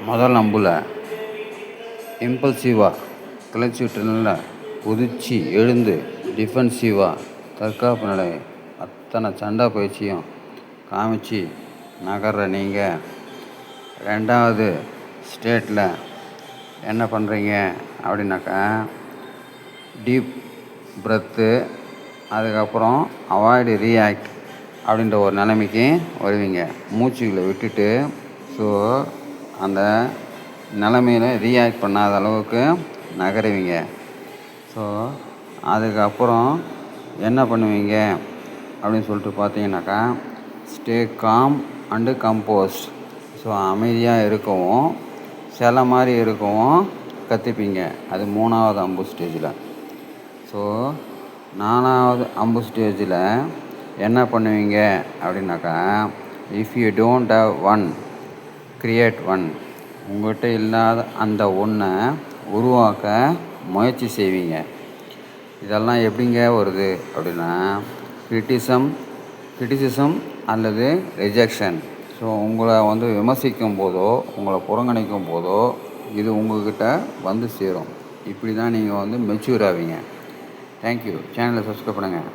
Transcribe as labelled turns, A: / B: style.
A: முதல் அம்பில் இம்பல்சிவாக கிளச்சி விட்டுனால குதித்து எழுந்து டிஃபென்சிவாக தற்காப்பு நடை அத்தனை சண்டை பயிற்சியும் காமிச்சு நகர்ற நீங்கள் ரெண்டாவது ஸ்டேட்டில் என்ன பண்ணுறீங்க அப்படின்னாக்கா டீப் ப்ரெத்து, அதுக்கப்புறம் அவாய்டு ரியாக்ட் அப்படின்ற ஒரு நிலைமைக்கு வருவீங்க. மூச்சுகளை விட்டுட்டு ஸோ அந்த நிலைமையில் ரியாக்ட் பண்ணாத அளவுக்கு நகருவீங்க. ஸோ அதுக்கப்புறம் என்ன பண்ணுவீங்க அப்படின்னு சொல்லிட்டு பார்த்தீங்கன்னாக்கா stay calm and compost. So அமைதியாக இருக்கவும் சில மாதிரி இருக்கவும் கற்றுப்பீங்க. அது 3வது அம்பு ஸ்டேஜில். ஸோ 4வது அம்பு ஸ்டேஜில் என்ன பண்ணுவீங்க அப்படின்னாக்கா if you don't have one create one. உங்கள்கிட்ட இல்லாத அந்த ஒன்றை உருவாக்க முயற்சி செய்வீங்க. இதெல்லாம் எப்படிங்க வருது அப்படின்னா கிரிட்டிசிசம் அல்லது ரிஜெக்ஷன். ஸோ உங்களை விமர்சிக்கும் போதோ உங்களை புறக்கணிக்கும் போதோ இது உங்கள்கிட்ட வந்து சேரும். இப்படி தான் நீங்கள் மெச்சூர் ஆவீங்க. தேங்க்யூ. சேனலை சப்ஸ்கிரைப் பண்ணுங்கள்.